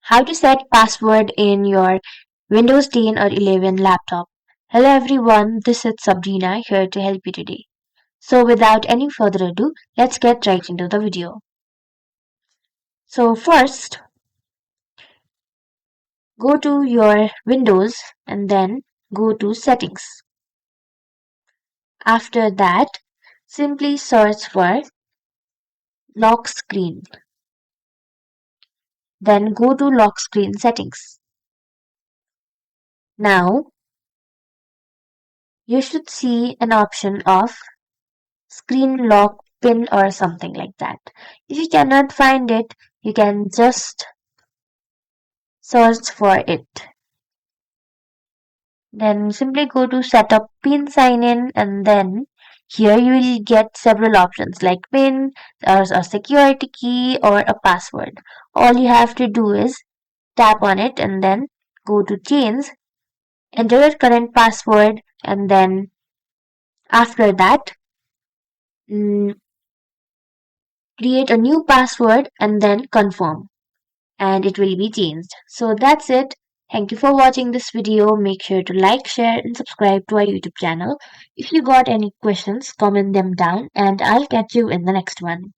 How to set password in your Windows 10 or 11 laptop. Hello everyone, this is Sabrina here to help you today. So without any further ado, let's get right into the video. So first, go to your Windows and then go to settings. After that, simply search for lock screen. Then go to lock screen settings. Now, you should see an option of screen lock pin or something like that. If you cannot find it, you can just search for it. Then simply go to setup pin sign in, and then here you will get several options like pin or a security key or a password. All you have to do is tap on it and then go to change, enter your current password, and then after that mm, create a new password and then confirm, and it will be changed. So that's it. Thank you for watching this video. Make sure to like, share and subscribe to our YouTube channel. If you got any questions, comment them down and I'll catch you in the next one.